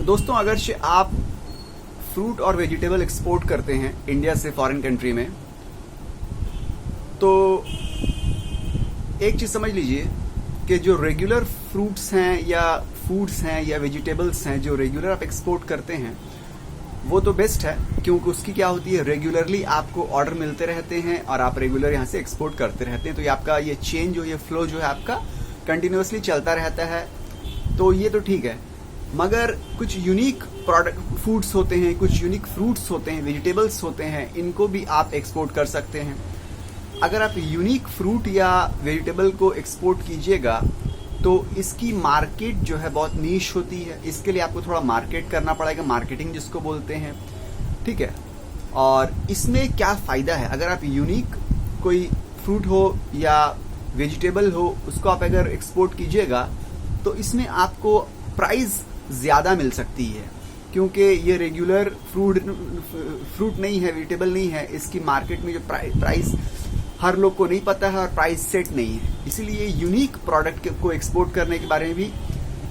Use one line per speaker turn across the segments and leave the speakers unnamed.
दोस्तों, अगर आप फ्रूट और वेजिटेबल एक्सपोर्ट करते हैं इंडिया से फॉरेन कंट्री में, तो एक चीज समझ लीजिए कि जो रेगुलर फ्रूट्स हैं या फूड्स हैं या वेजिटेबल्स हैं जो रेगुलर आप एक्सपोर्ट करते हैं, वो तो बेस्ट है, क्योंकि उसकी क्या होती है, रेगुलरली आपको ऑर्डर मिलते रहते हैं और आप रेगुलर यहाँ से एक्सपोर्ट करते रहते हैं। तो ये आपका ये चेन जो ये फ्लो जो है आपका कंटिन्यूअसली चलता रहता है, तो ये तो ठीक है। मगर कुछ यूनिक प्रोडक्ट फूड्स होते हैं, कुछ यूनिक फ्रूट्स होते हैं, वेजिटेबल्स होते हैं, इनको भी आप एक्सपोर्ट कर सकते हैं। अगर आप यूनिक फ्रूट या वेजिटेबल को एक्सपोर्ट कीजिएगा तो इसकी मार्केट जो है बहुत नीश होती है। इसके लिए आपको थोड़ा मार्केट करना पड़ेगा, मार्केटिंग जिसको बोलते हैं, ठीक है। और इसमें क्या फायदा है, अगर आप यूनिक कोई फ्रूट हो या वेजिटेबल हो उसको आप अगर एक्सपोर्ट कीजिएगा तो इसमें आपको प्राइस ज्यादा मिल सकती है, क्योंकि ये रेगुलर फ्रूट नहीं है, वेजिटेबल नहीं है। इसकी मार्केट में जो प्राइस हर लोग को नहीं पता है और प्राइस सेट नहीं है। इसीलिए यूनिक प्रोडक्ट को एक्सपोर्ट करने के बारे में भी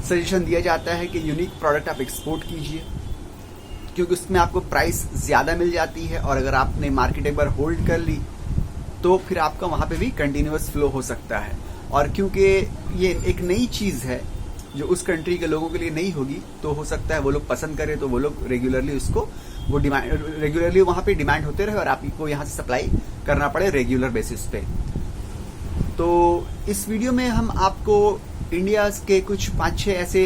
सजेशन दिया जाता है कि यूनिक प्रोडक्ट आप एक्सपोर्ट कीजिए, क्योंकि उसमें आपको प्राइस ज्यादा मिल जाती है। और अगर आपने मार्केट एक बार होल्ड कर ली तो फिर आपका वहां पे भी कंटिन्यूअस फ्लो हो सकता है। और क्योंकि ये एक नई चीज है जो उस कंट्री के लोगों के लिए नहीं होगी, तो हो सकता है वो लोग पसंद करें, तो वो लोग रेगुलरली उसको वो रेगुलरली वहां पे डिमांड होते रहे और आपको यहाँ से सप्लाई करना पड़े रेगुलर बेसिस पे। तो इस वीडियो में हम आपको इंडिया के कुछ 5-6 ऐसे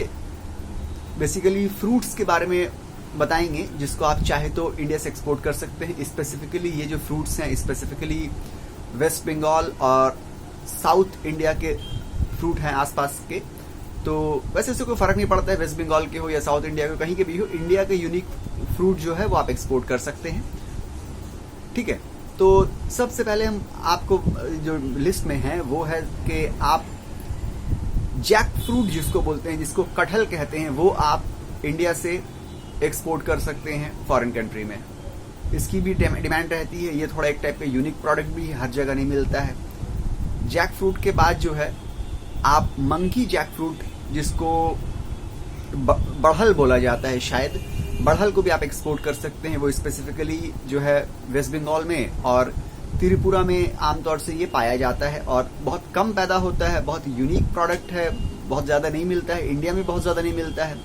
बेसिकली फ्रूट्स के बारे में बताएंगे जिसको आप चाहे तो इंडिया से एक्सपोर्ट कर सकते हैं। स्पेसिफिकली ये जो फ्रूट्स हैं स्पेसिफिकली वेस्ट बंगाल और साउथ इंडिया के फ्रूट हैं आसपास के। तो वैसे इससे कोई फर्क नहीं पड़ता है वेस्ट बंगाल के हो या साउथ इंडिया के, कहीं के भी हो, इंडिया के यूनिक फ्रूट जो है वो आप एक्सपोर्ट कर सकते हैं, ठीक है। तो सबसे पहले हम आपको जो लिस्ट में है वो है कि आप जैक फ्रूट जिसको बोलते हैं, जिसको कटहल कहते हैं, वो आप इंडिया से एक्सपोर्ट कर सकते हैं फॉरेन कंट्री में। इसकी भी डिमांड रहती है। ये थोड़ा एक टाइप का यूनिक प्रोडक्ट भी हर जगह नहीं मिलता है। जैक फ्रूट के बाद जो है आप मंकी जैक फ्रूट, जिसको बढ़ल बोला जाता है शायद, बढ़ल को भी आप एक्सपोर्ट कर सकते हैं। वो स्पेसिफिकली जो है वेस्ट बंगाल में और त्रिपुरा में आमतौर से ये पाया जाता है और बहुत कम पैदा होता है। बहुत यूनिक प्रोडक्ट है, बहुत ज्यादा नहीं मिलता है, इंडिया में बहुत ज्यादा नहीं मिलता है।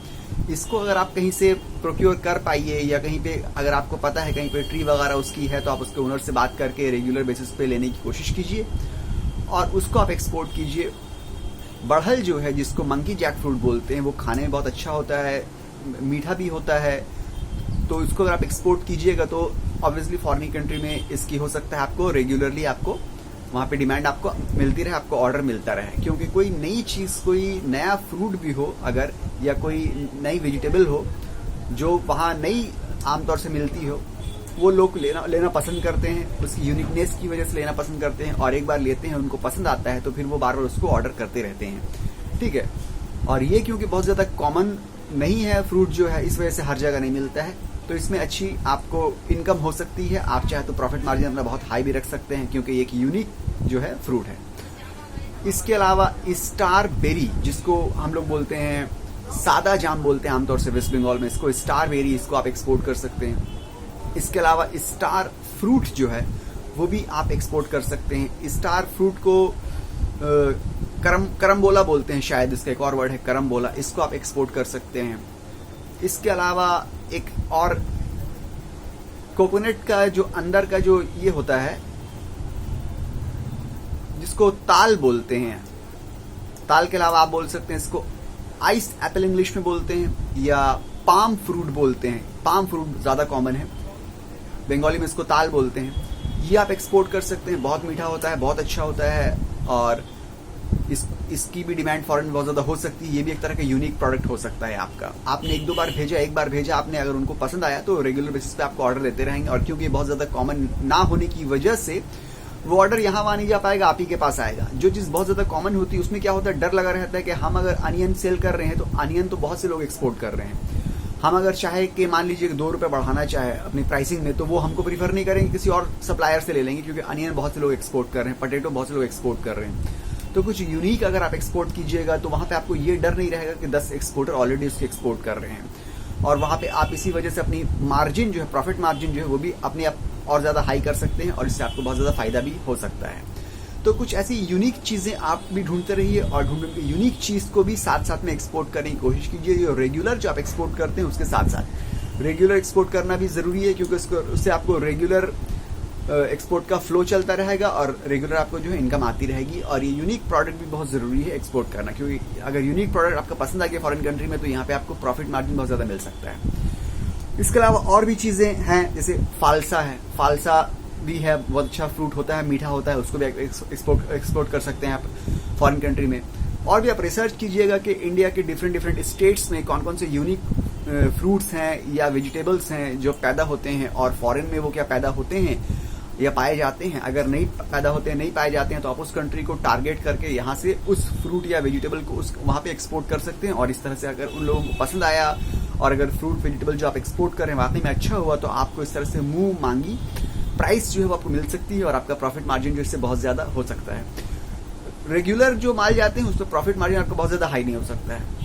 इसको अगर आप कहीं से प्रोक्योर कर पाइए या कहीं पे अगर आपको पता है कहीं पे ट्री वगैरह उसकी है, तो आप उसके ओनर से बात करके रेगुलर बेसिस पे लेने की कोशिश कीजिए और उसको आप एक्सपोर्ट कीजिए। बढ़ल जो है, जिसको मंकी जैक फ्रूट बोलते हैं, वो खाने में बहुत अच्छा होता है, मीठा भी होता है। तो इसको अगर आप एक्सपोर्ट कीजिएगा तो ऑब्वियसली फॉरेन कंट्री में इसकी हो सकता है आपको रेगुलरली आपको वहां पे डिमांड आपको मिलती रहे, आपको ऑर्डर मिलता रहे। क्योंकि कोई नई चीज, कोई नया फ्रूट भी हो अगर, या कोई नई वेजिटेबल हो जो वहां नई आमतौर से मिलती हो, वो लोग लेना पसंद करते हैं, उसकी यूनिकनेस की वजह से लेना पसंद करते हैं। और एक बार लेते हैं, उनको पसंद आता है, तो फिर वो बार बार उसको ऑर्डर करते रहते हैं, ठीक है। और ये क्योंकि बहुत ज्यादा कॉमन नहीं है फ्रूट जो है, इस वजह से हर जगह नहीं मिलता है, तो इसमें अच्छी आपको इनकम हो सकती है। आप चाहे तो प्रॉफिट मार्जिन अपना बहुत हाई भी रख सकते हैं, क्योंकि एक यूनिक जो है फ्रूट है। इसके अलावा स्टार बेरी, जिसको हम लोग बोलते हैं सादा जाम बोलते हैं आमतौर से वेस्ट बंगाल में, इसको स्टार बेरी, इसको आप एक्सपोर्ट कर सकते हैं। इसके अलावा स्टार फ्रूट जो है वो भी आप एक्सपोर्ट कर सकते हैं। स्टार फ्रूट को करम्बोला बोलते हैं शायद, इसका एक और वर्ड है करम्बोला, इसको आप एक्सपोर्ट कर सकते हैं। इसके अलावा एक और कोकोनट का जो अंदर का जो ये होता है, जिसको ताल बोलते हैं, ताल के अलावा आप बोल सकते हैं इसको आइस एप्पल इंग्लिश में बोलते हैं, या पाम फ्रूट बोलते हैं। पाम फ्रूट ज्यादा कॉमन है, बंगाली में इसको ताल बोलते हैं। ये आप एक्सपोर्ट कर सकते हैं, बहुत मीठा होता है, बहुत अच्छा होता है और इसकी भी डिमांड फॉरेन में बहुत ज्यादा हो सकती है। ये भी एक तरह का यूनिक प्रोडक्ट हो सकता है आपका। आपने एक बार भेजा आपने, अगर उनको पसंद आया तो रेगुलर बेसिस पे आपको ऑर्डर देते रहेंगे। और क्योंकि बहुत ज्यादा कॉमन ना होने की वजह से वो ऑर्डर यहाँ वहां नहीं जा पाएगा, आप ही के पास आएगा। जो चीज बहुत ज्यादा कॉमन होती है उसमें क्या होता है, डर लगा रहता है कि हम अगर अनियन सेल कर रहे हैं तो अनियन तो बहुत से लोग एक्सपोर्ट कर रहे हैं, हम अगर चाहे कि मान लीजिए 2 रुपए बढ़ाना चाहे अपनी प्राइसिंग में, तो वो हमको प्रीफर नहीं करेंगे, किसी और सप्लायर से ले लेंगे, क्योंकि अनियन बहुत से लोग एक्सपोर्ट कर रहे हैं, पटेटो बहुत से लोग एक्सपोर्ट कर रहे हैं। तो कुछ यूनिक अगर आप एक्सपोर्ट कीजिएगा तो वहां पे आपको ये डर नहीं रहेगा कि 10 एक्सपोर्टर ऑलरेडी उसके एक्सपोर्ट कर रहे हैं। और वहाँ पे आप इसी वजह से अपनी मार्जिन जो है, प्रॉफिट मार्जिन जो है वो भी अपने आप और ज़्यादा हाई कर सकते हैं और इससे आपको बहुत ज़्यादा फायदा भी हो सकता है। तो कुछ ऐसी यूनिक चीज़ें आप भी ढूंढते रहिए और ढूंढ के यूनिक चीज़ को भी साथ साथ में एक्सपोर्ट करने की कोशिश कीजिए। जो रेगुलर जो आप एक्सपोर्ट करते हैं उसके साथ साथ रेगुलर एक्सपोर्ट करना भी ज़रूरी है, क्योंकि उससे आपको रेगुलर एक्सपोर्ट का फ्लो चलता रहेगा और रेगुलर आपको जो है इनकम आती रहेगी। और ये यूनिक प्रोडक्ट भी बहुत ज़रूरी है एक्सपोर्ट करना, क्योंकि अगर यूनिक प्रोडक्ट आपका पसंद आ गया फॉरेन कंट्री में तो यहाँ पे आपको प्रॉफिट मार्जिन बहुत ज़्यादा मिल सकता है। इसके अलावा और भी चीज़ें हैं, जैसे फालसा है। फालसा भी है, बहुत अच्छा फ्रूट होता है, मीठा होता है, उसको भी एक्सपोर्ट कर सकते हैं आप फॉरेन कंट्री में। और भी आप रिसर्च कीजिएगा कि इंडिया के डिफरेंट स्टेट्स में कौन कौन से यूनिक फ्रूट्स हैं या वेजिटेबल्स हैं जो पैदा होते हैं, और फॉरेन में वो क्या पैदा होते हैं या पाए जाते हैं। अगर नहीं पैदा होते हैं, नहीं पाए जाते हैं, तो आप उस कंट्री को टारगेट करके यहाँ से उस फ्रूट या वेजिटेबल को वहाँ पे एक्सपोर्ट कर सकते हैं। और इस तरह से अगर उन लोगों को पसंद आया और अगर फ्रूट वेजिटेबल जो आप एक्सपोर्ट कर रहे हैं वाकई में अच्छा हुआ, तो आपको इस तरह से मुंह मांगी प्राइस जो है वो आपको मिल सकती है और आपका प्रॉफिट मार्जिन जो इससे बहुत ज़्यादा हो सकता है। रेगुलर जो माल जाते हैं उस पर प्रॉफिट मार्जिन आपका बहुत ज़्यादा हाई नहीं हो सकता है,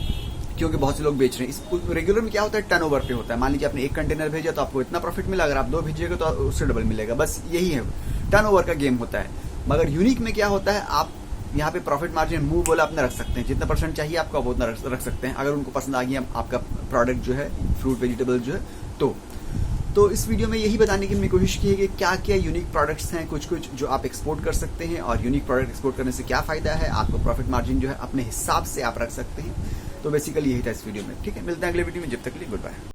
क्योंकि बहुत से लोग बेच रहे हैं। इस रेगुलर में क्या होता है, टर्नओवर पे होता है। मान लीजिए आपने 1 कंटेनर भेजा तो आपको इतना प्रॉफिट मिला, अगर आप 2 भेजिएगा तो उससे डबल मिलेगा। बस यही है, टर्नओवर का गेम होता है। मगर यूनिक में क्या होता है, आप यहाँ पे प्रॉफिट मार्जिन मुंह बोला अपने रख सकते हैं, जितना % चाहिए आपको आप उतना रख सकते हैं, अगर उनको पसंद आ गया आपका प्रोडक्ट जो है, फ्रूट वेजिटेबल जो है। तो इस वीडियो में यही बताने की मैंने कोशिश की है कि क्या क्या यूनिक प्रोडक्ट्स हैं, कुछ जो आप एक्सपोर्ट कर सकते हैं, और यूनिक प्रोडक्ट एक्सपोर्ट करने से क्या फायदा है, आपको प्रॉफिट मार्जिन जो है अपने हिसाब से आप रख सकते हैं। तो बेसिकली यही था इस वीडियो में। ठीक है, मिलते हैं अगले वीडियो में, जब तक के लिए गुड बाय।